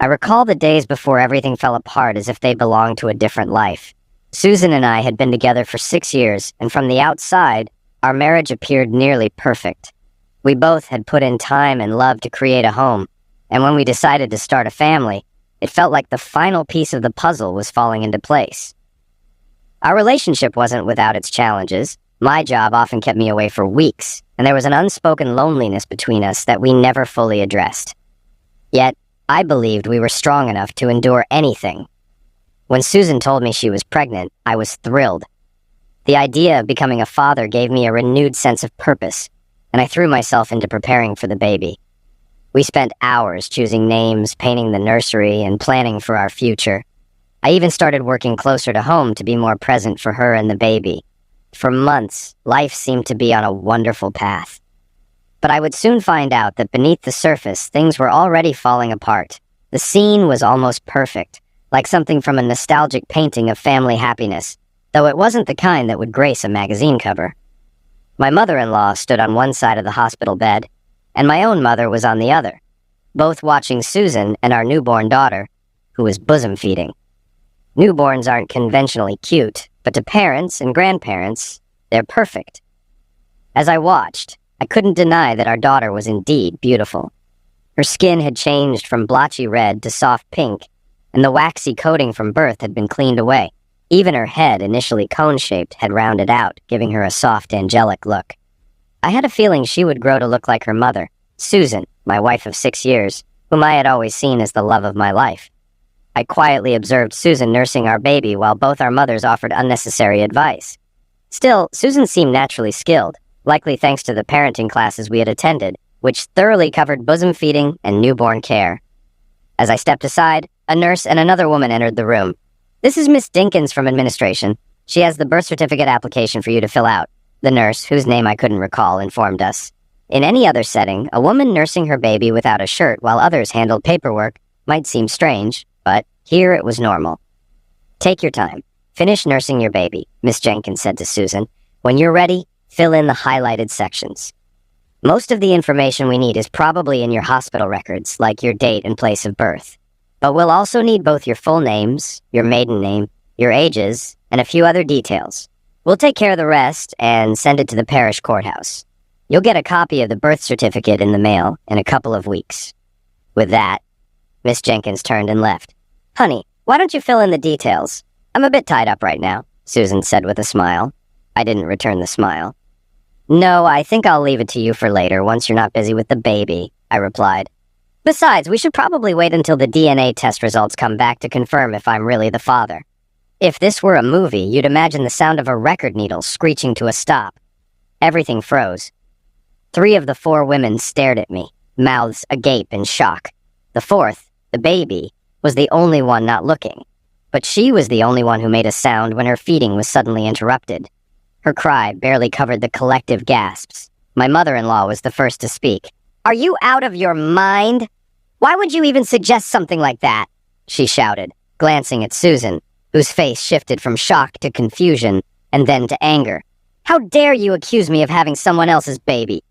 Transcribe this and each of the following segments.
I recall the days before everything fell apart as if they belonged to a different life. Susan and I had been together for 6 years, and from the outside, our marriage appeared nearly perfect. We both had put in time and love to create a home, and when we decided to start a family, it felt like the final piece of the puzzle was falling into place. Our relationship wasn't without its challenges. My job often kept me away for weeks, and there was an unspoken loneliness between us that we never fully addressed. Yet, I believed we were strong enough to endure anything. When Susan told me she was pregnant, I was thrilled. The idea of becoming a father gave me a renewed sense of purpose, and I threw myself into preparing for the baby. We spent hours choosing names, painting the nursery, and planning for our future. I even started working closer to home to be more present for her and the baby. For months, life seemed to be on a wonderful path. But I would soon find out that beneath the surface, things were already falling apart. The scene was almost perfect, like something from a nostalgic painting of family happiness, though it wasn't the kind that would grace a magazine cover. My mother-in-law stood on one side of the hospital bed, and my own mother was on the other, both watching Susan and our newborn daughter, who was bosom feeding. Newborns aren't conventionally cute, but to parents and grandparents, they're perfect. As I watched, I couldn't deny that our daughter was indeed beautiful. Her skin had changed from blotchy red to soft pink, and the waxy coating from birth had been cleaned away. Even her head, initially cone-shaped, had rounded out, giving her a soft, angelic look. I had a feeling she would grow to look like her mother, Susan, my wife of 6 years, whom I had always seen as the love of my life. I quietly observed Susan nursing our baby while both our mothers offered unnecessary advice. Still, Susan seemed naturally skilled, likely thanks to the parenting classes we had attended, which thoroughly covered bosom feeding and newborn care. As I stepped aside, a nurse and another woman entered the room. "This is Miss Dinkins from administration. She has the birth certificate application for you to fill out," the nurse, whose name I couldn't recall, informed us. In any other setting, a woman nursing her baby without a shirt while others handled paperwork might seem strange, but here it was normal. "Take your time. Finish nursing your baby," Miss Jenkins said to Susan. "When you're ready, fill in the highlighted sections. Most of the information we need is probably in your hospital records, like your date and place of birth. But we'll also need both your full names, your maiden name, your ages, and a few other details. We'll take care of the rest and send it to the parish courthouse. You'll get a copy of the birth certificate in the mail in a couple of weeks." With that, Miss Jenkins turned and left. "Honey, why don't you fill in the details? I'm a bit tied up right now," Susan said with a smile. I didn't return the smile. "No, I think I'll leave it to you for later, once you're not busy with the baby," I replied. "Besides, we should probably wait until the DNA test results come back to confirm if I'm really the father. If this were a movie, you'd imagine the sound of a record needle screeching to a stop." Everything froze. 3 of the 4 women stared at me, mouths agape in shock. The 4th, the baby, was the only one not looking. But she was the only one who made a sound when her feeding was suddenly interrupted. Her cry barely covered the collective gasps. My mother-in-law was the first to speak. "Are you out of your mind? Why would you even suggest something like that?" she shouted, glancing at Susan, whose face shifted from shock to confusion and then to anger. "How dare you accuse me of having someone else's baby?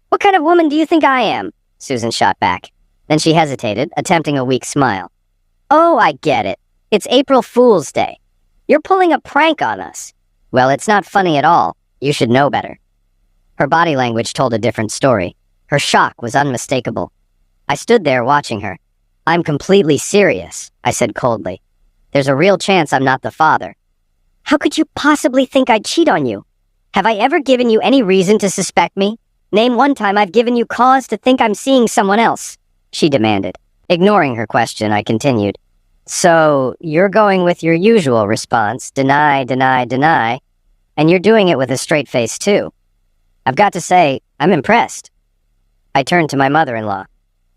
What kind of woman do you think I am?" Susan shot back. Then she hesitated, attempting a weak smile. "Oh, I get it. It's April Fool's Day. You're pulling a prank on us." "Well, it's not funny at all. You should know better." Her body language told a different story. Her shock was unmistakable. I stood there watching her. "I'm completely serious," I said coldly. "There's a real chance I'm not the father." "How could you possibly think I'd cheat on you? Have I ever given you any reason to suspect me? Name one time I've given you cause to think I'm seeing someone else," she demanded. Ignoring her question, I continued. "So, you're going with your usual response, deny, deny, deny, and you're doing it with a straight face too. I've got to say, I'm impressed." I turned to my mother-in-law.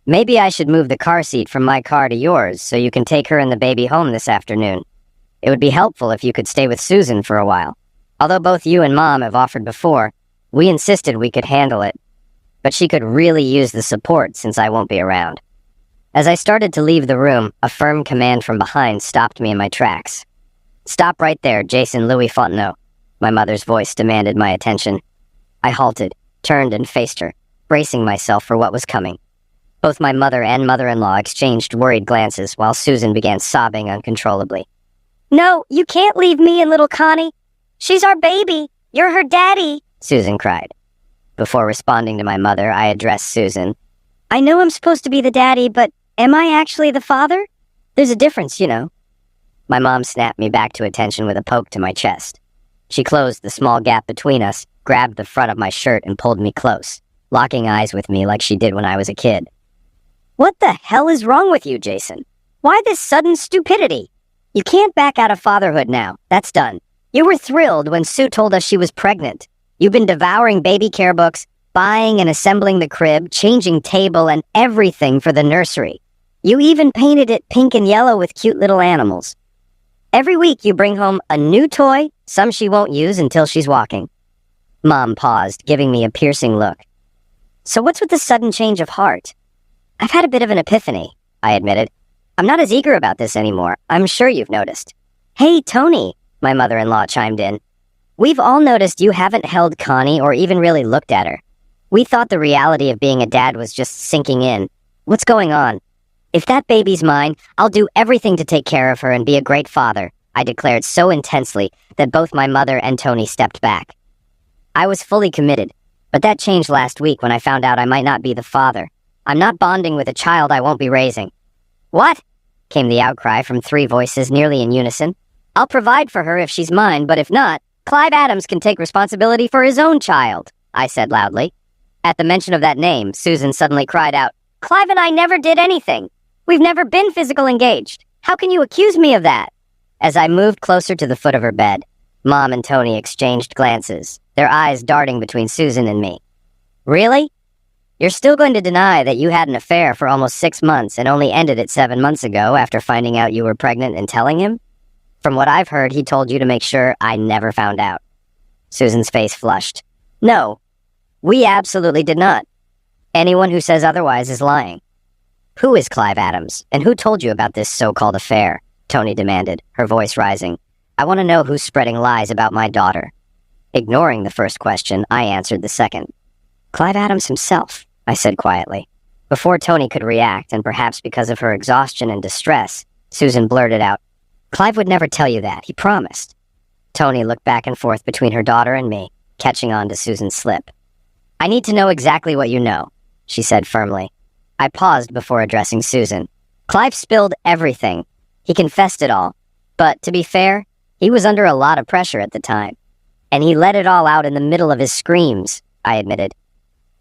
"Maybe I should move the car seat from my car to yours so you can take her and the baby home this afternoon. It would be helpful if you could stay with Susan for a while. Although both you and Mom have offered before, we insisted we could handle it. But she could really use the support since I won't be around." As I started to leave the room, a firm command from behind stopped me in my tracks. "Stop right there, Jason Louis Fontenot." My mother's voice demanded my attention. I halted, turned and faced her, bracing myself for what was coming. Both my mother and mother-in-law exchanged worried glances while Susan began sobbing uncontrollably. "No, you can't leave me and little Connie. She's our baby. You're her daddy," Susan cried. Before responding to my mother, I addressed Susan. "I know I'm supposed to be the daddy, but am I actually the father? There's a difference, you know." My mom snapped me back to attention with a poke to my chest. She closed the small gap between us, grabbed the front of my shirt, and pulled me close, locking eyes with me like she did when I was a kid. "What the hell is wrong with you, Jason? Why this sudden stupidity? You can't back out of fatherhood now. That's done. You were thrilled when Sue told us she was pregnant. You've been devouring baby care books, buying and assembling the crib, changing table and everything for the nursery. You even painted it pink and yellow with cute little animals. Every week you bring home a new toy, some she won't use until she's walking." Mom paused, giving me a piercing look. "So what's with the sudden change of heart?" "I've had a bit of an epiphany," I admitted. "I'm not as eager about this anymore. I'm sure you've noticed." "Hey, Tony," my mother-in-law chimed in. "We've all noticed you haven't held Connie or even really looked at her. We thought the reality of being a dad was just sinking in. What's going on?" "If that baby's mine, I'll do everything to take care of her and be a great father," I declared so intensely that both my mother and Tony stepped back. I was fully committed, but that changed last week when I found out I might not be the father. I'm not bonding with a child I won't be raising. "What?" came the outcry from three voices nearly in unison. "I'll provide for her if she's mine, but if not, Clive Adams can take responsibility for his own child," I said loudly. At the mention of that name, Susan suddenly cried out, "Clive and I never did anything. We've never been physical engaged. How can you accuse me of that?" As I moved closer to the foot of her bed, Mom and Tony exchanged glances, their eyes darting between Susan and me. "Really? You're still going to deny that you had an affair for almost 6 months and only ended it 7 months ago after finding out you were pregnant and telling him? From what I've heard, he told you to make sure I never found out." Susan's face flushed. "No, we absolutely did not. Anyone who says otherwise is lying." "Who is Clive Adams, and who told you about this so-called affair?" Tony demanded, her voice rising. "I want to know who's spreading lies about my daughter." Ignoring the first question, I answered the second. "Clive Adams himself," I said quietly. Before Tony could react, and perhaps because of her exhaustion and distress, Susan blurted out, "Clive would never tell you that. He promised." Tony looked back and forth between her daughter and me, catching on to Susan's slip. "I need to know exactly what you know," she said firmly. I paused before addressing Susan. "Clive spilled everything. He confessed it all. But, to be fair, he was under a lot of pressure at the time. And he let it all out in the middle of his screams," I admitted.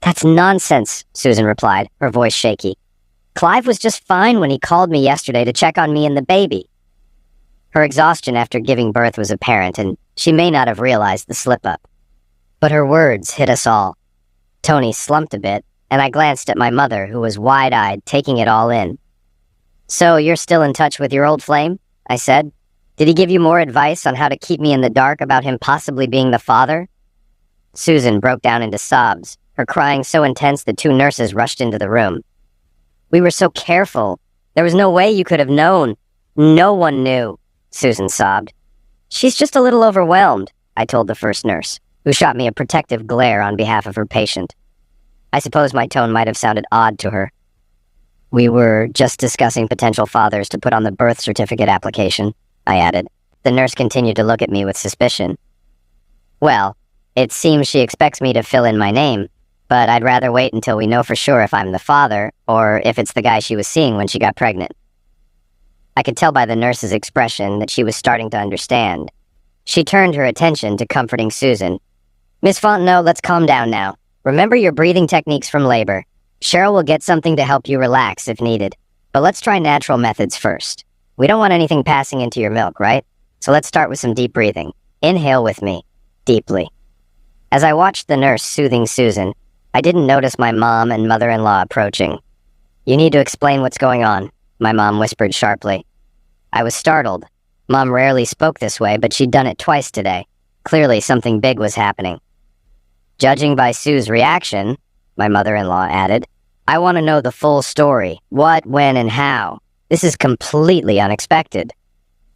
"That's nonsense," Susan replied, her voice shaky. "Clive was just fine when he called me yesterday to check on me and the baby." Her exhaustion after giving birth was apparent, and she may not have realized the slip-up. But her words hit us all. Tony slumped a bit, and I glanced at my mother, who was wide-eyed, taking it all in. "So you're still in touch with your old flame?" I said. "Did he give you more advice on how to keep me in the dark about him possibly being the father?" Susan broke down into sobs, her crying so intense that 2 nurses rushed into the room. "We were so careful. There was no way you could have known. No one knew," Susan sobbed. "She's just a little overwhelmed," I told the first nurse, who shot me a protective glare on behalf of her patient. I suppose my tone might have sounded odd to her. "We were just discussing potential fathers to put on the birth certificate application," I added. The nurse continued to look at me with suspicion. "Well, it seems she expects me to fill in my name, but I'd rather wait until we know for sure if I'm the father, or if it's the guy she was seeing when she got pregnant." I could tell by the nurse's expression that she was starting to understand. She turned her attention to comforting Susan. "Miss Fontenot, let's calm down now. Remember your breathing techniques from labor. Cheryl will get something to help you relax if needed. But let's try natural methods first. We don't want anything passing into your milk, right? So let's start with some deep breathing. Inhale with me, deeply." As I watched the nurse soothing Susan, I didn't notice my mom and mother-in-law approaching. "You need to explain what's going on," my mom whispered sharply. I was startled. Mom rarely spoke this way, but she'd done it twice today. Clearly something big was happening. "Judging by Sue's reaction," my mother-in-law added, "I want to know the full story. What, when, and how. This is completely unexpected."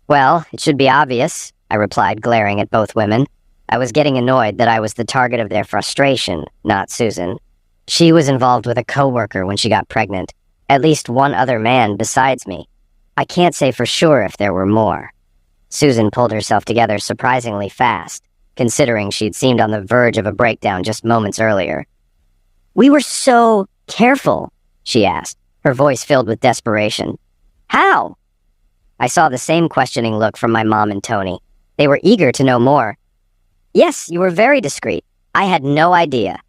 "Well, it should be obvious," I replied, glaring at both women. I was getting annoyed that I was the target of their frustration, not Susan. She was involved with a coworker when she got pregnant, At least one other man besides me. I can't say for sure if there were more. Susan pulled herself together surprisingly fast, considering she'd seemed on the verge of a breakdown just moments earlier. "We were so careful," she asked, her voice filled with desperation. "How?" I saw the same questioning look from my mom and Tony. They were eager to know more. "Yes, you were very discreet. I had no idea.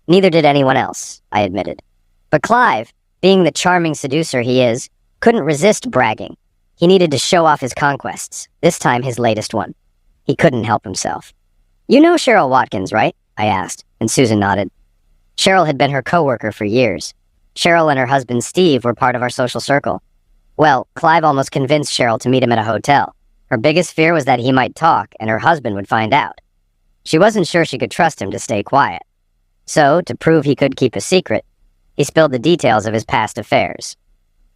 Neither did anyone else," I admitted. But Clive, being the charming seducer he is, couldn't resist bragging. He needed to show off his conquests, this time his latest one. He couldn't help himself. "You know Cheryl Watkins, right?" I asked, and Susan nodded. Cheryl had been her coworker for years. Cheryl and her husband Steve were part of our social circle. Well, Clive almost convinced Cheryl to meet him at a hotel. Her biggest fear was that he might talk and her husband would find out. She wasn't sure she could trust him to stay quiet. So, to prove he could keep a secret, he spilled the details of his past affairs.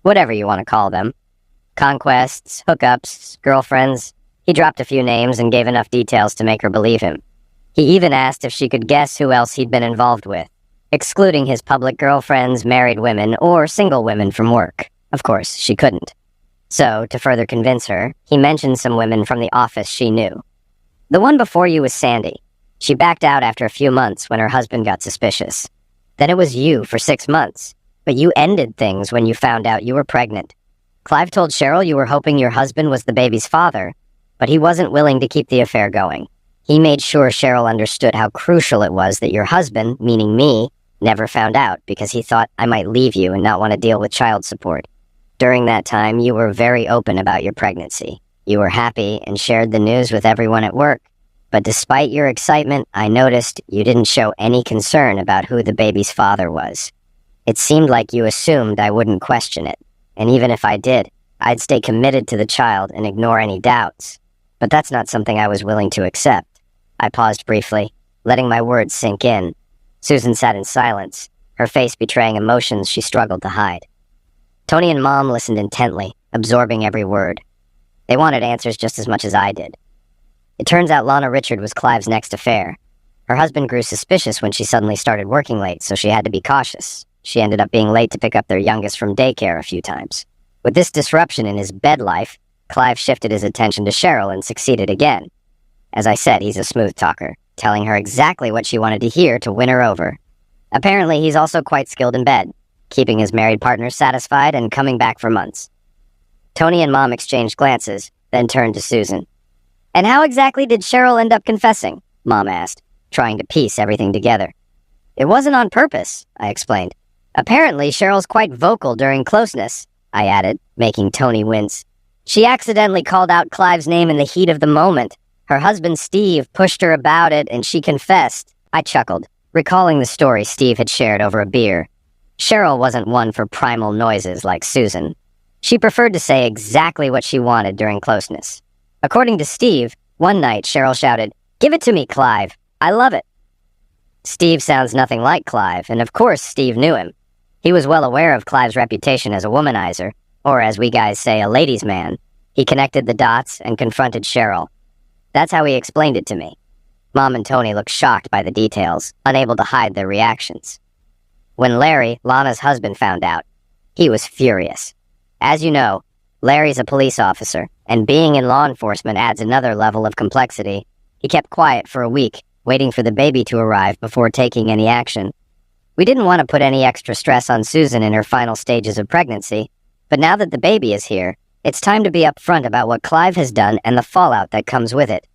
Whatever you want to call them. Conquests, hookups, girlfriends. He dropped a few names and gave enough details to make her believe him. He even asked if she could guess who else he'd been involved with, excluding his public girlfriends, married women, or single women from work. Of course, she couldn't. So, to further convince her, he mentioned some women from the office she knew. "The one before you was Sandy. She backed out after a few months when her husband got suspicious. Then it was you for 6 months, but you ended things when you found out you were pregnant. Clive told Cheryl you were hoping your husband was the baby's father, but he wasn't willing to keep the affair going. He made sure Cheryl understood how crucial it was that your husband, meaning me, never found out because he thought I might leave you and not want to deal with child support. During that time, you were very open about your pregnancy. You were happy and shared the news with everyone at work. But despite your excitement, I noticed you didn't show any concern about who the baby's father was. It seemed like you assumed I wouldn't question it, and even if I did, I'd stay committed to the child and ignore any doubts. But that's not something I was willing to accept." I paused briefly, letting my words sink in. Susan sat in silence, her face betraying emotions she struggled to hide. Tony and Mom listened intently, absorbing every word. They wanted answers just as much as I did. It turns out Lana Richard was Clive's next affair. Her husband grew suspicious when she suddenly started working late, so she had to be cautious. She ended up being late to pick up their youngest from daycare a few times. With this disruption in his bed life, Clive shifted his attention to Cheryl and succeeded again. As I said, he's a smooth talker, telling her exactly what she wanted to hear to win her over. Apparently, he's also quite skilled in bed, keeping his married partners satisfied and coming back for months. Tony and Mom exchanged glances, then turned to Susan. "And how exactly did Cheryl end up confessing?" Mom asked, trying to piece everything together. "It wasn't on purpose," I explained. "Apparently, Cheryl's quite vocal during closeness," I added, making Tony wince. "She accidentally called out Clive's name in the heat of the moment. Her husband Steve pushed her about it, and she confessed." I chuckled, recalling the story Steve had shared over a beer. Cheryl wasn't one for primal noises like Susan. She preferred to say exactly what she wanted during closeness. According to Steve, one night Cheryl shouted, "Give it to me, Clive. I love it." Steve sounds nothing like Clive, and of course Steve knew him. He was well aware of Clive's reputation as a womanizer, or as we guys say, a ladies' man. He connected the dots and confronted Cheryl. That's how he explained it to me. Mom and Tony looked shocked by the details, unable to hide their reactions. When Larry, Lana's husband, found out, he was furious. As you know, Larry's a police officer, and being in law enforcement adds another level of complexity. He kept quiet for a week, waiting for the baby to arrive before taking any action. We didn't want to put any extra stress on Susan in her final stages of pregnancy, but now that the baby is here, it's time to be upfront about what Clive has done and the fallout that comes with it.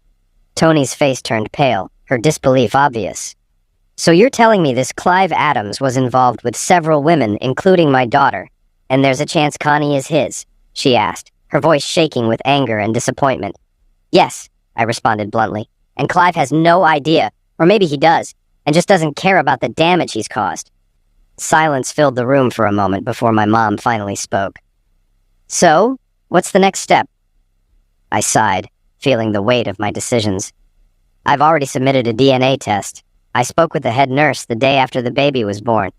Tony's face turned pale, her disbelief obvious. "So you're telling me this Clive Adams was involved with several women, including my daughter, and there's a chance Connie is his?" she asked, her voice shaking with anger and disappointment. "Yes," I responded bluntly, "and Clive has no idea, or maybe he does, and just doesn't care about the damage he's caused." Silence filled the room for a moment before my mom finally spoke. "So, what's the next step?" I sighed, feeling the weight of my decisions. "I've already submitted a DNA test. I spoke with the head nurse the day after the baby was born.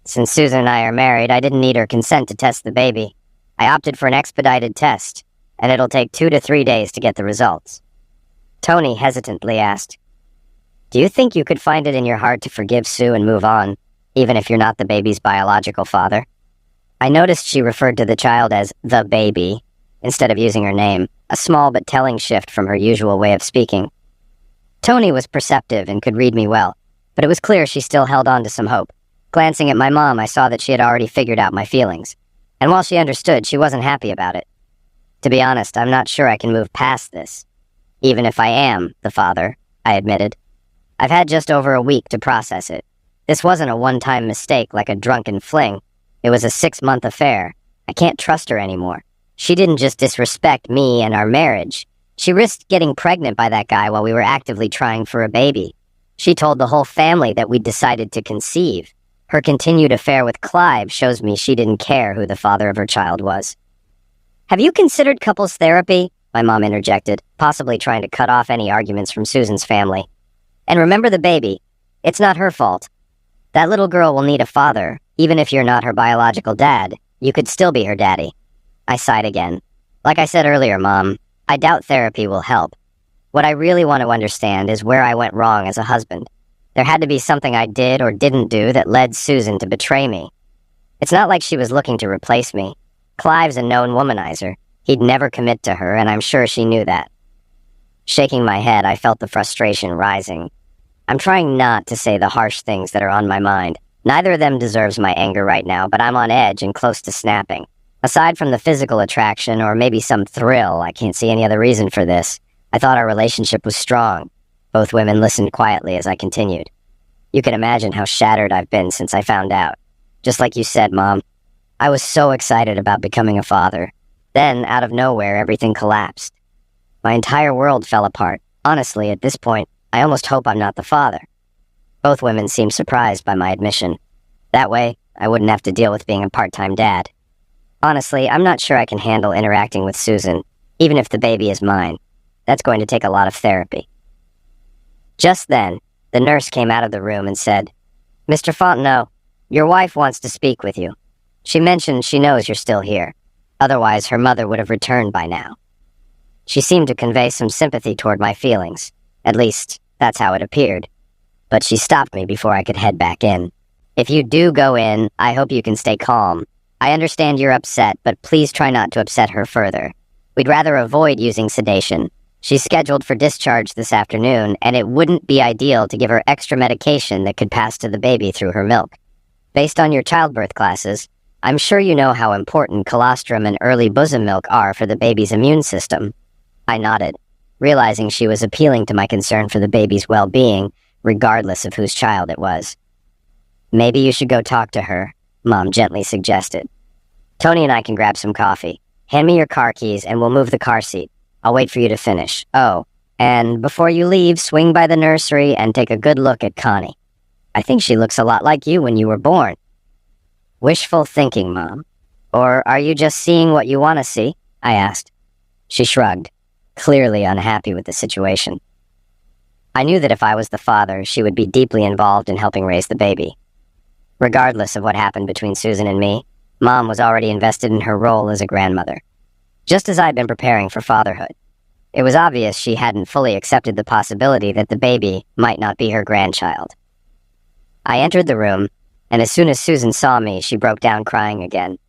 Since Susan and I are married, I didn't need her consent to test the baby. I opted for an expedited test, and it'll take 2 to 3 days to get the results." Tony hesitantly asked, "Do you think you could find it in your heart to forgive Sue and move on, even if you're not the baby's biological father?" I noticed she referred to the child as the baby instead of using her name, a small but telling shift from her usual way of speaking. Tony was perceptive and could read me well, but it was clear she still held on to some hope. Glancing at my mom, I saw that she had already figured out my feelings, and while she understood, she wasn't happy about it. To be honest, I'm not sure I can move past this. Even if I am the father, I admitted. I've had just over a week to process it. This wasn't a one-time mistake like a drunken fling. It was a 6-month affair. I can't trust her anymore. She didn't just disrespect me and our marriage. She risked getting pregnant by that guy while we were actively trying for a baby. She told the whole family that we'd decided to conceive. Her continued affair with Clive shows me she didn't care who the father of her child was. "Have you considered couples therapy?" my mom interjected, possibly trying to cut off any arguments from Susan's family. "And remember the baby. It's not her fault. That little girl will need a father. Even if you're not her biological dad, you could still be her daddy." I sighed again. "Like I said earlier, Mom, I doubt therapy will help. What I really want to understand is where I went wrong as a husband. There had to be something I did or didn't do that led Susan to betray me. It's not like she was looking to replace me. Clive's a known womanizer. He'd never commit to her, and I'm sure she knew that." Shaking my head, I felt the frustration rising. I'm trying not to say the harsh things that are on my mind. Neither of them deserves my anger right now, but I'm on edge and close to snapping. Aside from the physical attraction, or maybe some thrill, I can't see any other reason for this. I thought our relationship was strong. Both women listened quietly as I continued. "You can imagine how shattered I've been since I found out. Just like you said, Mom. I was so excited about becoming a father. Then, out of nowhere, everything collapsed. My entire world fell apart. Honestly, at this point, I almost hope I'm not the father." Both women seemed surprised by my admission. That way, I wouldn't have to deal with being a part-time dad. Honestly, I'm not sure I can handle interacting with Susan, even if the baby is mine. That's going to take a lot of therapy. Just then, the nurse came out of the room and said, "Mr. Fontenot, your wife wants to speak with you. She mentioned she knows you're still here. Otherwise, her mother would have returned by now." She seemed to convey some sympathy toward my feelings. At least, that's how it appeared. But she stopped me before I could head back in. "If you do go in, I hope you can stay calm. I understand you're upset, but please try not to upset her further. We'd rather avoid using sedation. She's scheduled for discharge this afternoon, and it wouldn't be ideal to give her extra medication that could pass to the baby through her milk. Based on your childbirth classes, I'm sure you know how important colostrum and early bosom milk are for the baby's immune system." I nodded, realizing she was appealing to my concern for the baby's well-being, regardless of whose child it was. "Maybe you should go talk to her," Mom gently suggested. "Tony and I can grab some coffee. Hand me your car keys and we'll move the car seat. I'll wait for you to finish. Oh, and before you leave, swing by the nursery and take a good look at Connie. I think she looks a lot like you when you were born." "Wishful thinking, Mom. Or are you just seeing what you want to see?" I asked. She shrugged, clearly unhappy with the situation. I knew that if I was the father, she would be deeply involved in helping raise the baby. Regardless of what happened between Susan and me, Mom was already invested in her role as a grandmother, just as I'd been preparing for fatherhood. It was obvious she hadn't fully accepted the possibility that the baby might not be her grandchild. I entered the room, and as soon as Susan saw me, she broke down crying again.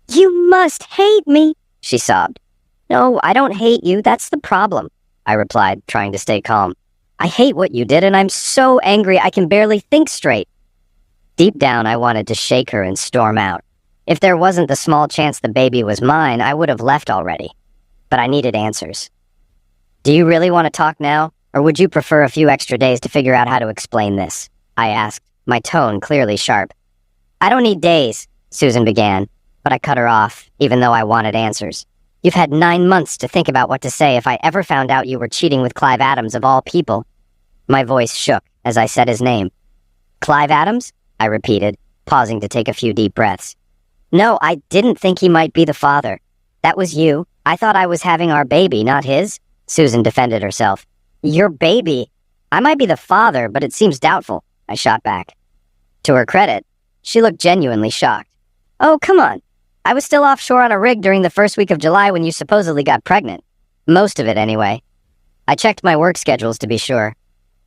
"You must hate me," she sobbed. "No, I don't hate you, that's the problem," I replied, trying to stay calm. "I hate what you did, and I'm so angry I can barely think straight." Deep down, I wanted to shake her and storm out. If there wasn't the small chance the baby was mine, I would have left already. But I needed answers. "Do you really want to talk now, or would you prefer a few extra days to figure out how to explain this?" I asked, my tone clearly sharp. "I don't need days," Susan began, but I cut her off, even though I wanted answers. "You've had 9 months to think about what to say if I ever found out you were cheating with Clive Adams of all people." My voice shook as I said his name. "Clive Adams?" I repeated, pausing to take a few deep breaths. "No, I didn't think he might be the father. That was you. I thought I was having our baby, not his." Susan defended herself. "Your baby? I might be the father, but it seems doubtful," I shot back. To her credit, she looked genuinely shocked. "Oh, come on. I was still offshore on a rig during the first week of July when you supposedly got pregnant. Most of it, anyway. I checked my work schedules to be sure.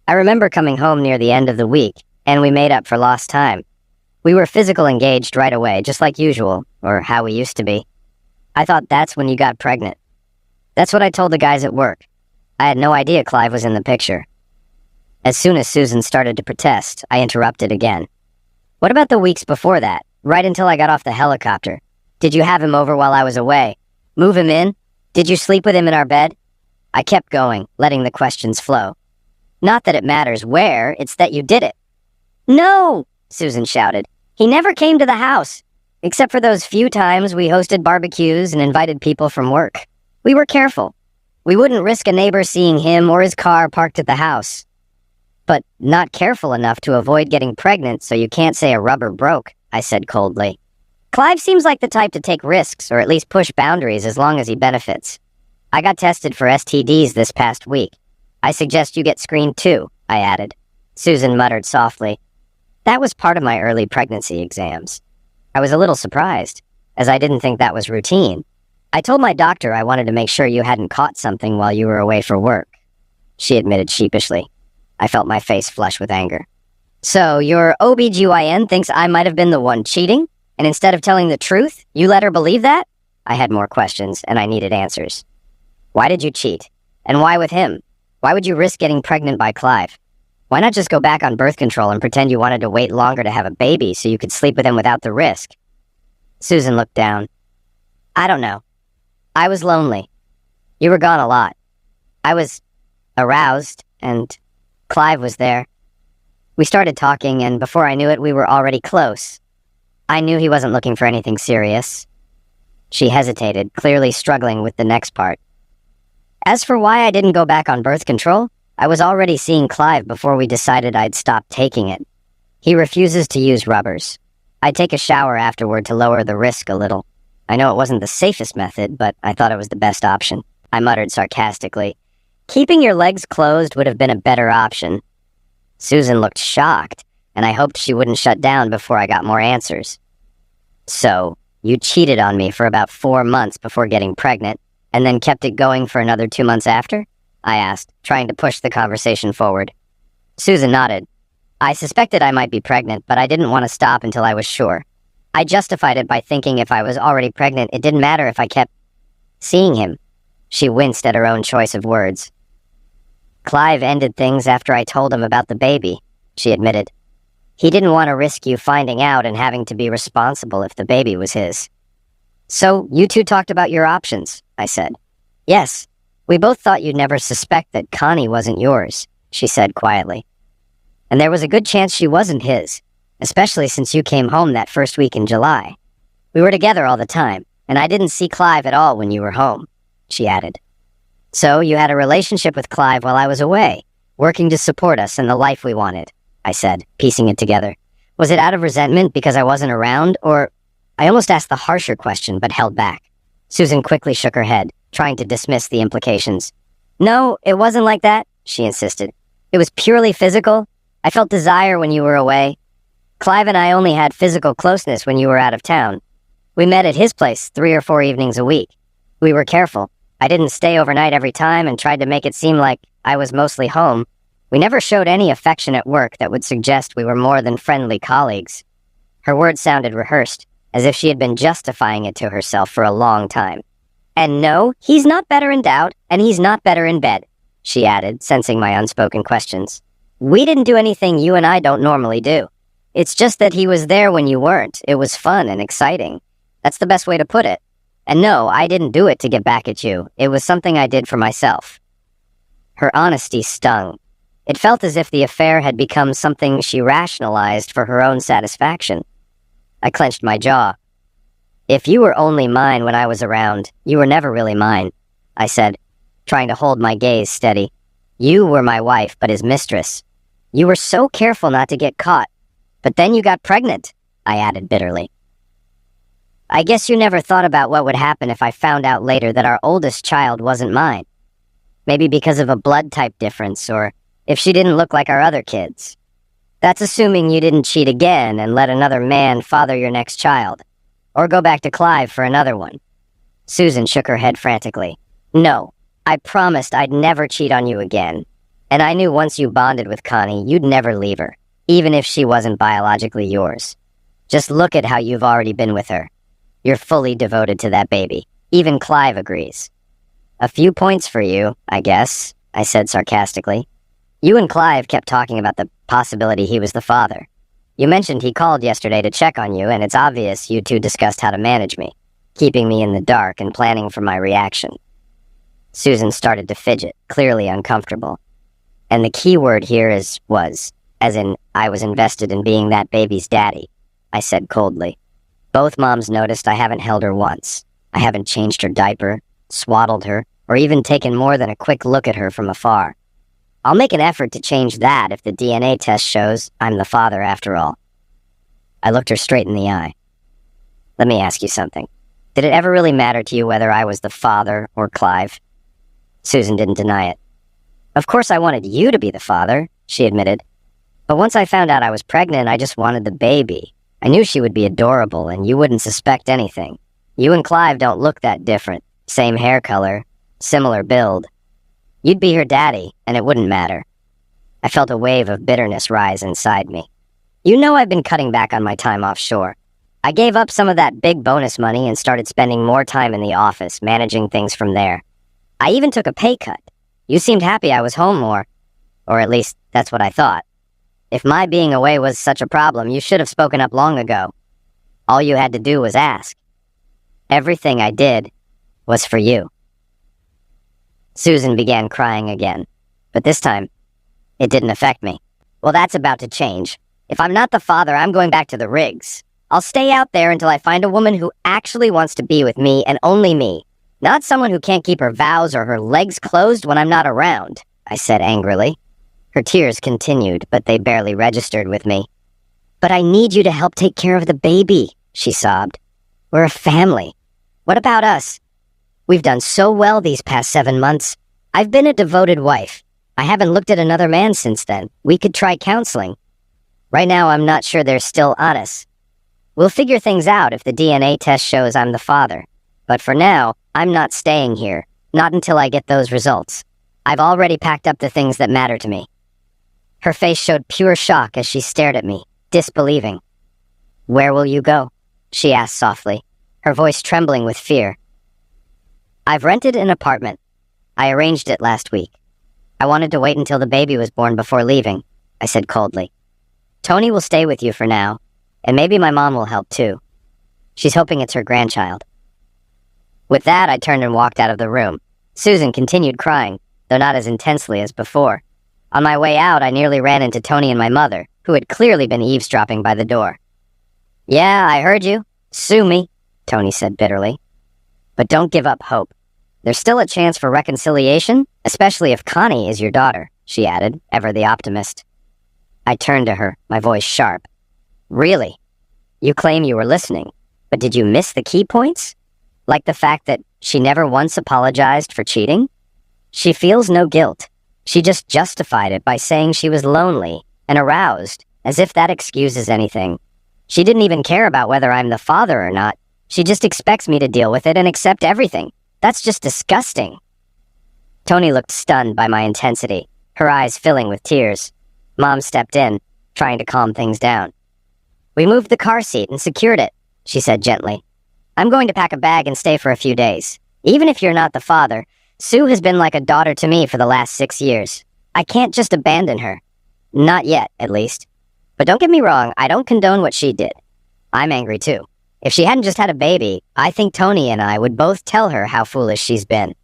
I remember coming home near the end of the week, and we made up for lost time. We were physical engaged right away, just like usual, or how we used to be. I thought that's when you got pregnant. That's what I told the guys at work. I had no idea Clive was in the picture. As soon as Susan started to protest, I interrupted again. What about the weeks before that, right until I got off the helicopter? Did you have him over while I was away? Move him in? Did you sleep with him in our bed? I kept going, letting the questions flow. Not that it matters where, it's that you did it. No, Susan shouted. He never came to the house, except for those few times we hosted barbecues and invited people from work. We were careful. We wouldn't risk a neighbor seeing him or his car parked at the house. But not careful enough to avoid getting pregnant, so you can't say a rubber broke, I said coldly. Clive seems like the type to take risks, or at least push boundaries as long as he benefits. I got tested for STDs this past week. I suggest you get screened too, I added. Susan muttered softly. That was part of my early pregnancy exams. I was a little surprised, as I didn't think that was routine. I told my doctor I wanted to make sure you hadn't caught something while you were away for work. She admitted sheepishly. I felt my face flush with anger. So, your OBGYN thinks I might have been the one cheating? And instead of telling the truth, you let her believe that? I had more questions, and I needed answers. Why did you cheat? And why with him? Why would you risk getting pregnant by Clive? Why not just go back on birth control and pretend you wanted to wait longer to have a baby so you could sleep with him without the risk? Susan looked down. I don't know. I was lonely. You were gone a lot. I was aroused, and Clive was there. We started talking, and before I knew it, we were already close. I knew he wasn't looking for anything serious. She hesitated, clearly struggling with the next part. As for why I didn't go back on birth control, I was already seeing Clive before we decided I'd stop taking it. He refuses to use rubbers. I take a shower afterward to lower the risk a little. I know it wasn't the safest method, but I thought it was the best option. I muttered sarcastically. Keeping your legs closed would have been a better option. Susan looked shocked, and I hoped she wouldn't shut down before I got more answers. So, you cheated on me for about 4 months before getting pregnant, and then kept it going for another 2 months after? I asked, trying to push the conversation forward. Susan nodded. I suspected I might be pregnant, but I didn't want to stop until I was sure. I justified it by thinking if I was already pregnant, it didn't matter if I kept seeing him. She winced at her own choice of words. Clive ended things after I told him about the baby, she admitted. He didn't want to risk you finding out and having to be responsible if the baby was his. So, you two talked about your options, I said. Yes, we both thought you'd never suspect that Connie wasn't yours, she said quietly. And there was a good chance she wasn't his, especially since you came home that first week in July. We were together all the time, and I didn't see Clive at all when you were home, she added. So you had a relationship with Clive while I was away, working to support us and the life we wanted, I said, piecing it together. Was it out of resentment because I wasn't around, or... I almost asked the harsher question, but held back. Susan quickly shook her head, trying to dismiss the implications. No, it wasn't like that, she insisted. It was purely physical. I felt desire when you were away. Clive and I only had physical closeness when you were out of town. We met at his place 3 or 4 evenings a week. We were careful. I didn't stay overnight every time and tried to make it seem like I was mostly home. We never showed any affection at work that would suggest we were more than friendly colleagues. Her words sounded rehearsed, as if she had been justifying it to herself for a long time. And no, he's not better endowed, and he's not better in bed, she added, sensing my unspoken questions. We didn't do anything you and I don't normally do. It's just that he was there when you weren't. It was fun and exciting. That's the best way to put it. And no, I didn't do it to get back at you. It was something I did for myself. Her honesty stung. It felt as if the affair had become something she rationalized for her own satisfaction. I clenched my jaw. If you were only mine when I was around, you were never really mine, I said, trying to hold my gaze steady. You were my wife, but his mistress. You were so careful not to get caught. But then you got pregnant, I added bitterly. I guess you never thought about what would happen if I found out later that our oldest child wasn't mine. Maybe because of a blood type difference, or if she didn't look like our other kids. That's assuming you didn't cheat again and let another man father your next child. Or go back to Clive for another one. Susan shook her head frantically. No, I promised I'd never cheat on you again. And I knew once you bonded with Connie, you'd never leave her, even if she wasn't biologically yours. Just look at how you've already been with her. You're fully devoted to that baby. Even Clive agrees. A few points for you, I guess, I said sarcastically. You and Clive kept talking about the possibility he was the father. You mentioned he called yesterday to check on you, and it's obvious you two discussed how to manage me, keeping me in the dark and planning for my reaction. Susan started to fidget, clearly uncomfortable. And the key word here is was, as in, I was invested in being that baby's daddy, I said coldly. Both moms noticed I haven't held her once. I haven't changed her diaper, swaddled her, or even taken more than a quick look at her from afar. I'll make an effort to change that if the DNA test shows I'm the father after all. I looked her straight in the eye. Let me ask you something. Did it ever really matter to you whether I was the father or Clive? Susan didn't deny it. Of course I wanted you to be the father, she admitted. But once I found out I was pregnant, I just wanted the baby. I knew she would be adorable and you wouldn't suspect anything. You and Clive don't look that different. Same hair color, similar build. You'd be her daddy, and it wouldn't matter. I felt a wave of bitterness rise inside me. You know I've been cutting back on my time offshore. I gave up some of that big bonus money and started spending more time in the office, managing things from there. I even took a pay cut. You seemed happy I was home more. Or at least, that's what I thought. If my being away was such a problem, you should have spoken up long ago. All you had to do was ask. Everything I did was for you. Susan began crying again, but this time, it didn't affect me. Well, that's about to change. If I'm not the father, I'm going back to the rigs. I'll stay out there until I find a woman who actually wants to be with me and only me, not someone who can't keep her vows or her legs closed when I'm not around, I said angrily. Her tears continued, but they barely registered with me. But I need you to help take care of the baby, she sobbed. We're a family. What about us? We've done so well these past 7 months. I've been a devoted wife. I haven't looked at another man since then. We could try counseling. Right now, I'm not sure they're still on us. We'll figure things out if the DNA test shows I'm the father. But for now, I'm not staying here. Not until I get those results. I've already packed up the things that matter to me. Her face showed pure shock as she stared at me, disbelieving. Where will you go? She asked softly, her voice trembling with fear. I've rented an apartment. I arranged it last week. I wanted to wait until the baby was born before leaving, I said coldly. Tony will stay with you for now, and maybe my mom will help too. She's hoping it's her grandchild. With that, I turned and walked out of the room. Susan continued crying, though not as intensely as before. On my way out, I nearly ran into Tony and my mother, who had clearly been eavesdropping by the door. Yeah, I heard you. Sue me, Tony said bitterly. But don't give up hope. There's still a chance for reconciliation, especially if Connie is your daughter, she added, ever the optimist. I turned to her, my voice sharp. Really? You claim you were listening, but did you miss the key points? Like the fact that she never once apologized for cheating? She feels no guilt. She just justified it by saying she was lonely and aroused, as if that excuses anything. She didn't even care about whether I'm the father or not. She just expects me to deal with it and accept everything. That's just disgusting. Tony looked stunned by my intensity, her eyes filling with tears. Mom stepped in, trying to calm things down. We moved the car seat and secured it, she said gently. I'm going to pack a bag and stay for a few days. Even if you're not the father, Sue has been like a daughter to me for the last 6 years. I can't just abandon her. Not yet, at least. But don't get me wrong, I don't condone what she did. I'm angry too. If she hadn't just had a baby, I think Tony and I would both tell her how foolish she's been.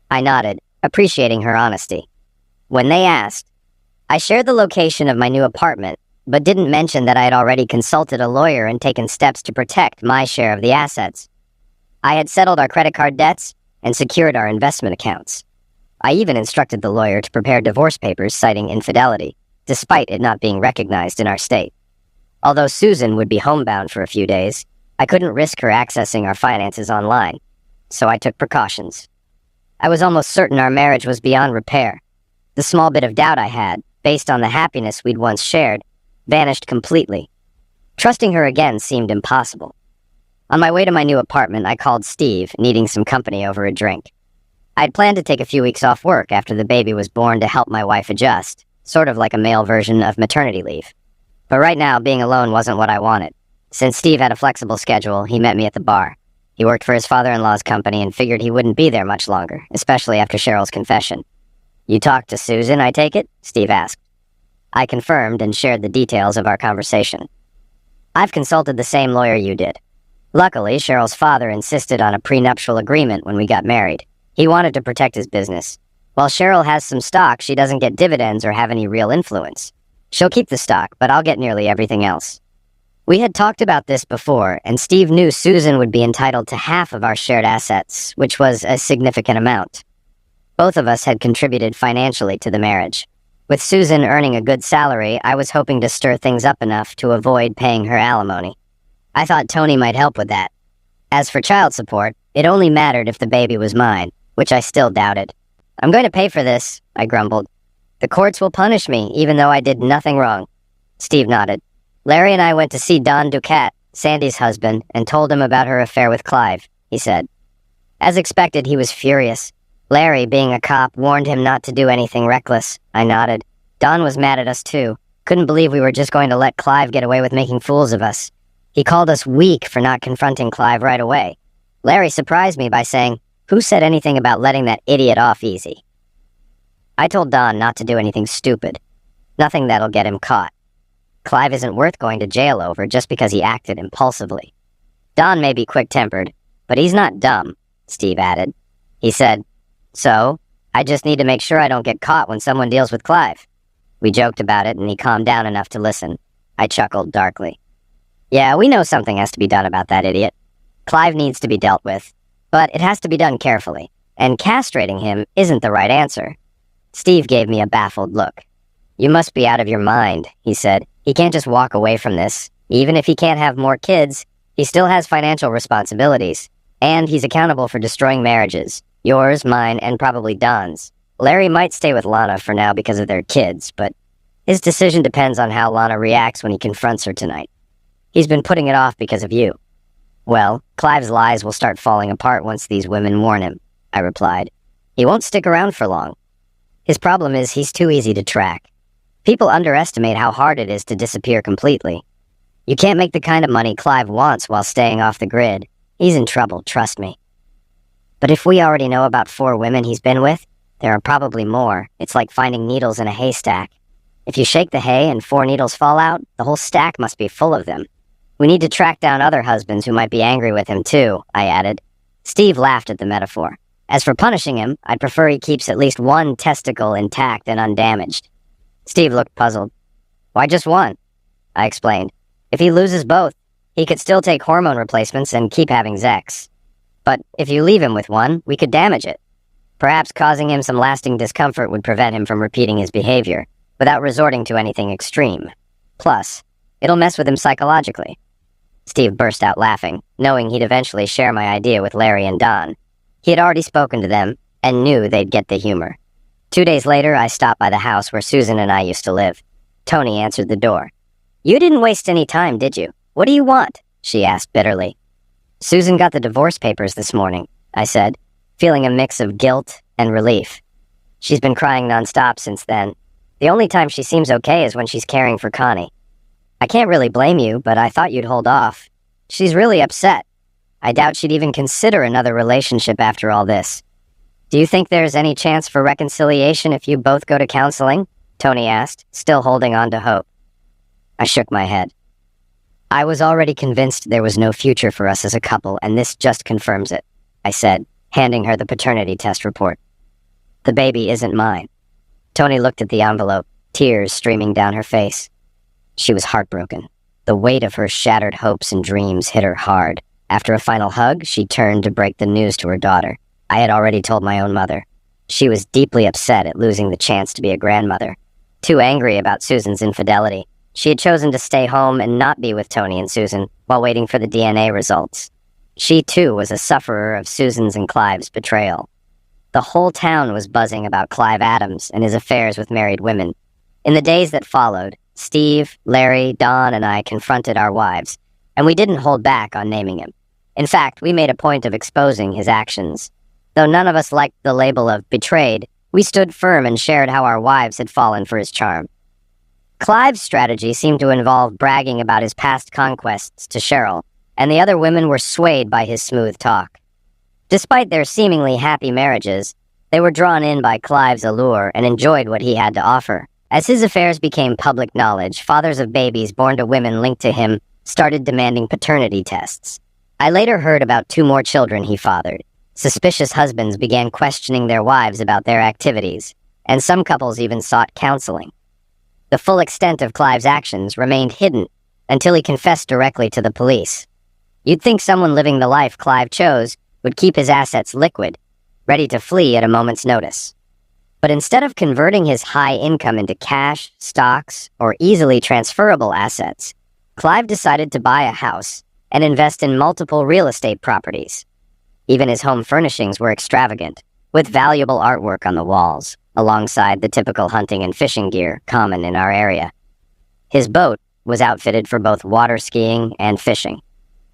I nodded, appreciating her honesty. When they asked, I shared the location of my new apartment, but didn't mention that I had already consulted a lawyer and taken steps to protect my share of the assets. I had settled our credit card debts and secured our investment accounts. I even instructed the lawyer to prepare divorce papers citing infidelity, despite it not being recognized in our state. Although Susan would be homebound for a few days, I couldn't risk her accessing our finances online, so I took precautions. I was almost certain our marriage was beyond repair. The small bit of doubt I had, based on the happiness we'd once shared, vanished completely. Trusting her again seemed impossible. On my way to my new apartment, I called Steve, needing some company over a drink. I'd planned to take a few weeks off work after the baby was born to help my wife adjust, sort of like a male version of maternity leave. But right now, being alone wasn't what I wanted. Since Steve had a flexible schedule, he met me at the bar. He worked for his father-in-law's company and figured he wouldn't be there much longer, especially after Cheryl's confession. "You talked to Susan, I take it?" Steve asked. I confirmed and shared the details of our conversation. "I've consulted the same lawyer you did. Luckily, Cheryl's father insisted on a prenuptial agreement when we got married. He wanted to protect his business. While Cheryl has some stock, she doesn't get dividends or have any real influence. She'll keep the stock, but I'll get nearly everything else." We had talked about this before, and Steve knew Susan would be entitled to half of our shared assets, which was a significant amount. Both of us had contributed financially to the marriage. With Susan earning a good salary, I was hoping to stir things up enough to avoid paying her alimony. I thought Tony might help with that. As for child support, it only mattered if the baby was mine, which I still doubted. "I'm going to pay for this," I grumbled. "The courts will punish me, even though I did nothing wrong." Steve nodded. "Larry and I went to see Don Ducat, Sandy's husband, and told him about her affair with Clive," he said. As expected, he was furious. Larry, being a cop, warned him not to do anything reckless. I nodded. Don was mad at us too. Couldn't believe we were just going to let Clive get away with making fools of us. He called us weak for not confronting Clive right away. Larry surprised me by saying, "Who said anything about letting that idiot off easy?" I told Don not to do anything stupid. Nothing that'll get him caught. Clive isn't worth going to jail over just because he acted impulsively. Don may be quick-tempered, but he's not dumb, Steve added. He said, "So, I just need to make sure I don't get caught when someone deals with Clive." We joked about it, and he calmed down enough to listen. I chuckled darkly. "Yeah, we know something has to be done about that idiot. Clive needs to be dealt with, but it has to be done carefully, and castrating him isn't the right answer." Steve gave me a baffled look. "You must be out of your mind," he said. "He can't just walk away from this. Even if he can't have more kids, he still has financial responsibilities, and he's accountable for destroying marriages. Yours, mine, and probably Don's. Larry might stay with Lana for now because of their kids, but his decision depends on how Lana reacts when he confronts her tonight. He's been putting it off because of you." "Well, Clive's lies will start falling apart once these women warn him," I replied. "He won't stick around for long. His problem is he's too easy to track. People underestimate how hard it is to disappear completely. You can't make the kind of money Clive wants while staying off the grid. He's in trouble, trust me." "But if we already know about 4 women he's been with, there are probably more. It's like finding needles in a haystack. If you shake the hay and 4 needles fall out, the whole stack must be full of them. We need to track down other husbands who might be angry with him too," I added. Steve laughed at the metaphor. "As for punishing him, I'd prefer he keeps at least 1 testicle intact and undamaged." Steve looked puzzled. "Why just 1? I explained. "If he loses both, he could still take hormone replacements and keep having sex. But if you leave him with 1, we could damage it. Perhaps causing him some lasting discomfort would prevent him from repeating his behavior, without resorting to anything extreme. Plus, it'll mess with him psychologically." Steve burst out laughing, knowing he'd eventually share my idea with Larry and Don. He had already spoken to them, and knew they'd get the humor. 2 days later, I stopped by the house where Susan and I used to live. Tony answered the door. "You didn't waste any time, did you? What do you want?" she asked bitterly. "Susan got the divorce papers this morning," I said, feeling a mix of guilt and relief. "She's been crying nonstop since then. The only time she seems okay is when she's caring for Connie. I can't really blame you, but I thought you'd hold off. She's really upset. I doubt she'd even consider another relationship after all this. Do you think there's any chance for reconciliation if you both go to counseling?" Tony asked, still holding on to hope. I shook my head. "I was already convinced there was no future for us as a couple, and this just confirms it," I said, handing her the paternity test report. "The baby isn't mine." Tony looked at the envelope, tears streaming down her face. She was heartbroken. The weight of her shattered hopes and dreams hit her hard. After a final hug, she turned to break the news to her daughter. I had already told my own mother. She was deeply upset at losing the chance to be a grandmother. Too angry about Susan's infidelity, she had chosen to stay home and not be with Tony and Susan while waiting for the DNA results. She, too, was a sufferer of Susan's and Clive's betrayal. The whole town was buzzing about Clive Adams and his affairs with married women. In the days that followed, Steve, Larry, Don, and I confronted our wives, and we didn't hold back on naming him. In fact, we made a point of exposing his actions. Though none of us liked the label of betrayed, we stood firm and shared how our wives had fallen for his charm. Clive's strategy seemed to involve bragging about his past conquests to Cheryl, and the other women were swayed by his smooth talk. Despite their seemingly happy marriages, they were drawn in by Clive's allure and enjoyed what he had to offer. As his affairs became public knowledge, fathers of babies born to women linked to him started demanding paternity tests. I later heard about 2 more children he fathered. Suspicious husbands began questioning their wives about their activities, and some couples even sought counseling. The full extent of Clive's actions remained hidden until he confessed directly to the police. You'd think someone living the life Clive chose would keep his assets liquid, ready to flee at a moment's notice. But instead of converting his high income into cash, stocks, or easily transferable assets, Clive decided to buy a house and invest in multiple real estate properties. Even his home furnishings were extravagant, with valuable artwork on the walls, alongside the typical hunting and fishing gear common in our area. His boat was outfitted for both water skiing and fishing.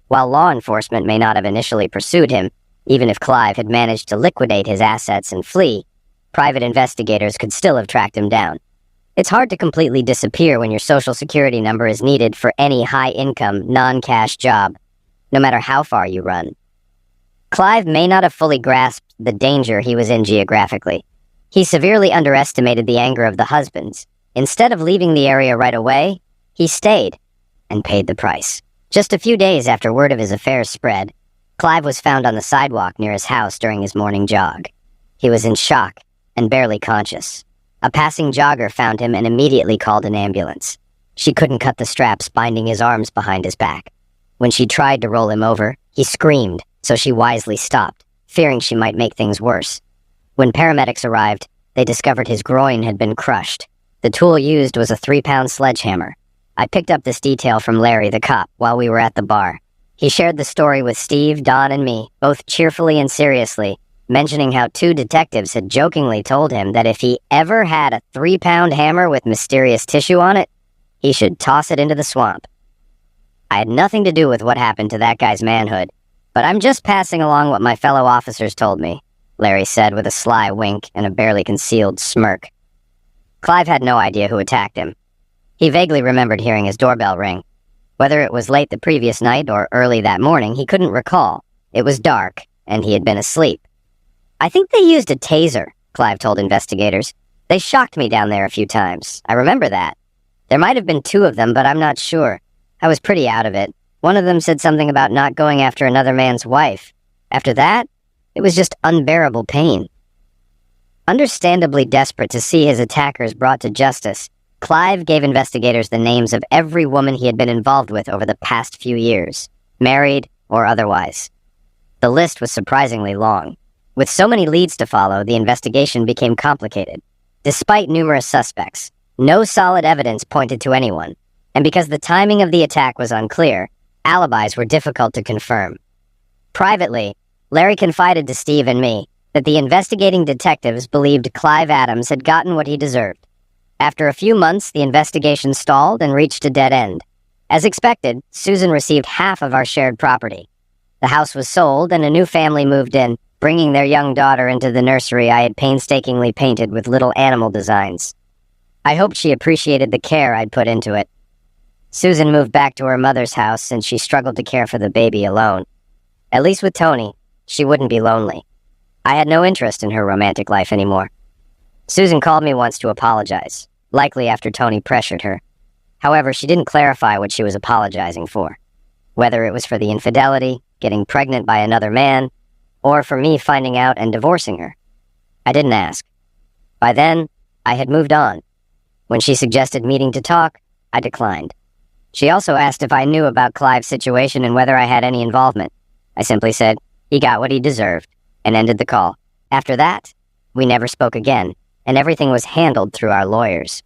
While law enforcement may not have initially pursued him, even if Clive had managed to liquidate his assets and flee, private investigators could still have tracked him down. It's hard to completely disappear when your social security number is needed for any high-income, non-cash job, no matter how far you run. Clive may not have fully grasped the danger he was in geographically. He severely underestimated the anger of the husbands. Instead of leaving the area right away, he stayed and paid the price. Just a few days after word of his affairs spread, Clive was found on the sidewalk near his house during his morning jog. He was in shock and barely conscious. A passing jogger found him and immediately called an ambulance. She couldn't cut the straps binding his arms behind his back. When she tried to roll him over, he screamed, so she wisely stopped, fearing she might make things worse. When paramedics arrived, they discovered his groin had been crushed. The tool used was a 3-pound sledgehammer. I picked up this detail from Larry, the cop, while we were at the bar. He shared the story with Steve, Don, and me, both cheerfully and seriously, mentioning how 2 detectives had jokingly told him that if he ever had a 3-pound hammer with mysterious tissue on it, he should toss it into the swamp. I had nothing to do with what happened to that guy's manhood, but I'm just passing along what my fellow officers told me, Larry said with a sly wink and a barely concealed smirk. Clive had no idea who attacked him. He vaguely remembered hearing his doorbell ring. Whether it was late the previous night or early that morning, he couldn't recall. It was dark, and he had been asleep. I think they used a taser, Clive told investigators. They shocked me down there a few times. I remember that. There might have been 2 of them, but I'm not sure. I was pretty out of it. One of them said something about not going after another man's wife. After that, it was just unbearable pain. Understandably desperate to see his attackers brought to justice, Clive gave investigators the names of every woman he had been involved with over the past few years, married or otherwise. The list was surprisingly long. With so many leads to follow, the investigation became complicated. Despite numerous suspects, no solid evidence pointed to anyone, and because the timing of the attack was unclear, alibis were difficult to confirm. Privately, Larry confided to Steve and me that the investigating detectives believed Clive Adams had gotten what he deserved. After a few months, the investigation stalled and reached a dead end. As expected, Susan received half of our shared property. The house was sold and a new family moved in, bringing their young daughter into the nursery I had painstakingly painted with little animal designs. I hoped she appreciated the care I'd put into it. Susan moved back to her mother's house since she struggled to care for the baby alone. At least with Tony, she wouldn't be lonely. I had no interest in her romantic life anymore. Susan called me once to apologize, likely after Tony pressured her. However, she didn't clarify what she was apologizing for, whether it was for the infidelity, getting pregnant by another man, or for me finding out and divorcing her. I didn't ask. By then, I had moved on. When she suggested meeting to talk, I declined. She also asked if I knew about Clive's situation and whether I had any involvement. I simply said, he got what he deserved, and ended the call. After that, we never spoke again, and everything was handled through our lawyers.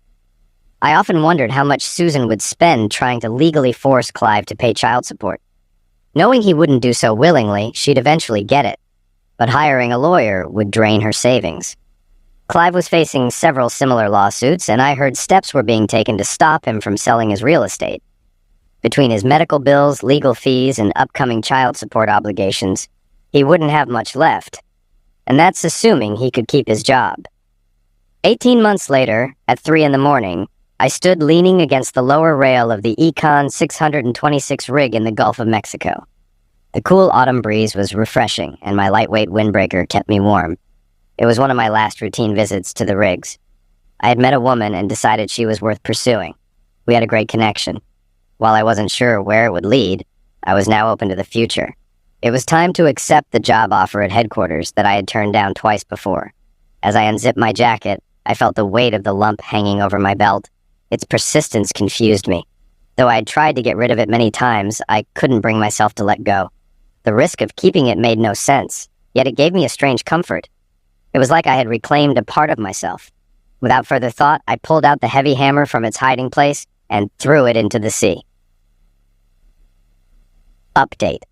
I often wondered how much Susan would spend trying to legally force Clive to pay child support. Knowing he wouldn't do so willingly, she'd eventually get it, but hiring a lawyer would drain her savings. Clive was facing several similar lawsuits, and I heard steps were being taken to stop him from selling his real estate. Between his medical bills, legal fees, and upcoming child support obligations, he wouldn't have much left, and that's assuming he could keep his job. 18 months later, at 3 in the morning, I stood leaning against the lower rail of the Econ 626 rig in the Gulf of Mexico. The cool autumn breeze was refreshing, and my lightweight windbreaker kept me warm. It was one of my last routine visits to the rigs. I had met a woman and decided she was worth pursuing. We had a great connection. While I wasn't sure where it would lead, I was now open to the future. It was time to accept the job offer at headquarters that I had turned down twice before. As I unzipped my jacket, I felt the weight of the lump hanging over my belt. Its persistence confused me. Though I had tried to get rid of it many times, I couldn't bring myself to let go. The risk of keeping it made no sense, yet it gave me a strange comfort. It was like I had reclaimed a part of myself. Without further thought, I pulled out the heavy hammer from its hiding place and threw it into the sea. Update.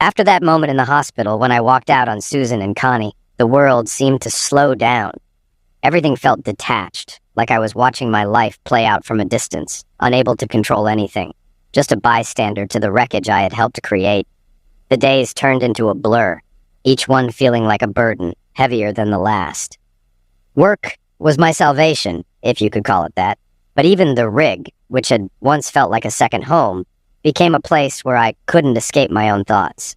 After that moment in the hospital, when I walked out on Susan and Connie, the world seemed to slow down. Everything felt detached, like I was watching my life play out from a distance, unable to control anything, just a bystander to the wreckage I had helped create. The days turned into a blur, each one feeling like a burden, heavier than the last. Work was my salvation, if you could call it that, but even the rig, which had once felt like a second home, became a place where I couldn't escape my own thoughts.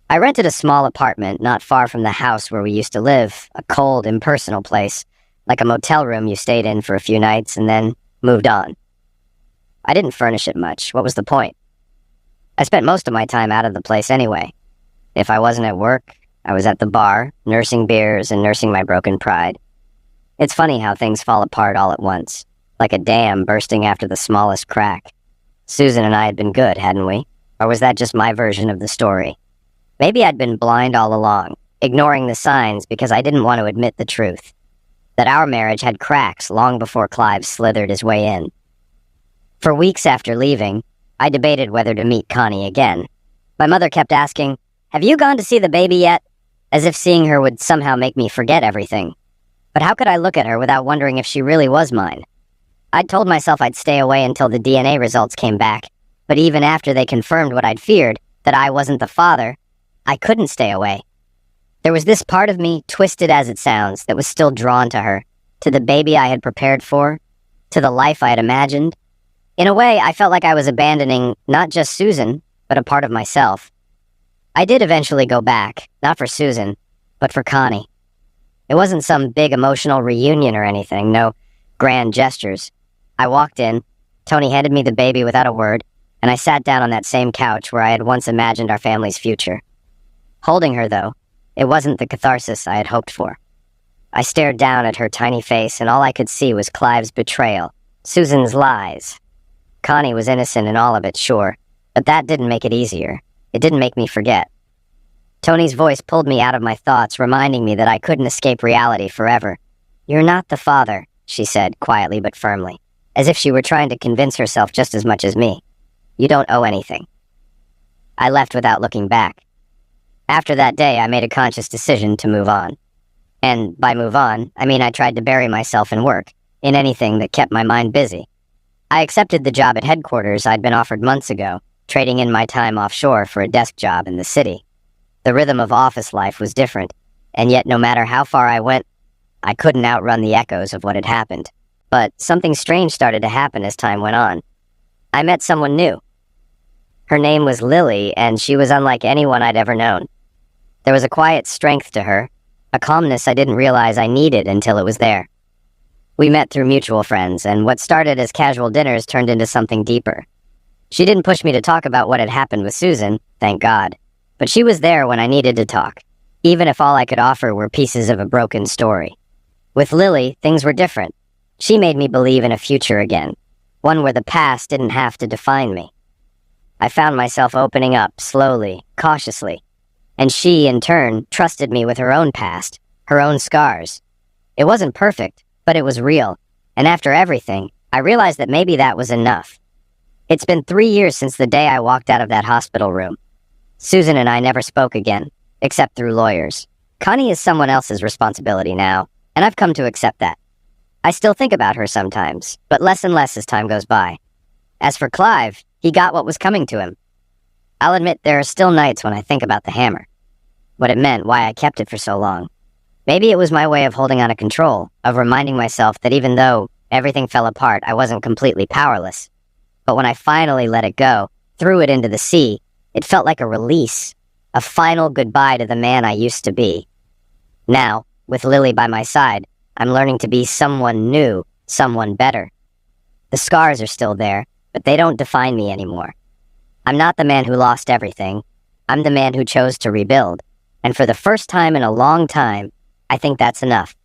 I rented a small apartment not far from the house where we used to live, a cold, impersonal place, like a motel room you stayed in for a few nights and then moved on. I didn't furnish it much. What was the point? I spent most of my time out of the place anyway. If I wasn't at work, I was at the bar, nursing beers and nursing my broken pride. It's funny how things fall apart all at once, like a dam bursting after the smallest crack. Susan and I had been good, hadn't we? Or was that just my version of the story? Maybe I'd been blind all along, ignoring the signs because I didn't want to admit the truth. That our marriage had cracks long before Clive slithered his way in. For weeks after leaving, I debated whether to meet Connie again. My mother kept asking, "Have you gone to see the baby yet?" As if seeing her would somehow make me forget everything. But how could I look at her without wondering if she really was mine? I'd told myself I'd stay away until the DNA results came back, but even after they confirmed what I'd feared, that I wasn't the father, I couldn't stay away. There was this part of me, twisted as it sounds, that was still drawn to her, to the baby I had prepared for, to the life I had imagined. In a way, I felt like I was abandoning not just Susan, but a part of myself. I did eventually go back, not for Susan, but for Connie. It wasn't some big emotional reunion or anything, no grand gestures. I walked in, Tony handed me the baby without a word, and I sat down on that same couch where I had once imagined our family's future. Holding her, though, it wasn't the catharsis I had hoped for. I stared down at her tiny face, and all I could see was Clive's betrayal, Susan's lies. Connie was innocent in all of it, sure, but that didn't make it easier. It didn't make me forget. Tony's voice pulled me out of my thoughts, reminding me that I couldn't escape reality forever. "You're not the father," she said, quietly but firmly, as if she were trying to convince herself just as much as me. "You don't owe anything." I left without looking back. After that day, I made a conscious decision to move on. And by move on, I mean I tried to bury myself in work, in anything that kept my mind busy. I accepted the job at headquarters I'd been offered months ago, trading in my time offshore for a desk job in the city. The rhythm of office life was different, and yet no matter how far I went, I couldn't outrun the echoes of what had happened. But something strange started to happen as time went on. I met someone new. Her name was Lily, and she was unlike anyone I'd ever known. There was a quiet strength to her, a calmness I didn't realize I needed until it was there. We met through mutual friends, and what started as casual dinners turned into something deeper. She didn't push me to talk about what had happened with Susan, thank God, but she was there when I needed to talk, even if all I could offer were pieces of a broken story. With Lily, things were different. She made me believe in a future again, one where the past didn't have to define me. I found myself opening up, slowly, cautiously, and she, in turn, trusted me with her own past, her own scars. It wasn't perfect, but it was real, and after everything, I realized that maybe that was enough. It's been 3 years since the day I walked out of that hospital room. Susan and I never spoke again, except through lawyers. Connie is someone else's responsibility now, and I've come to accept that. I still think about her sometimes, but less and less as time goes by. As for Clive, he got what was coming to him. I'll admit there are still nights when I think about the hammer, what it meant, why I kept it for so long. Maybe it was my way of holding on to control, of reminding myself that even though everything fell apart, I wasn't completely powerless. But when I finally let it go, threw it into the sea, it felt like a release, a final goodbye to the man I used to be. Now, with Lily by my side, I'm learning to be someone new, someone better. The scars are still there, but they don't define me anymore. I'm not the man who lost everything. I'm the man who chose to rebuild. And for the first time in a long time, I think that's enough.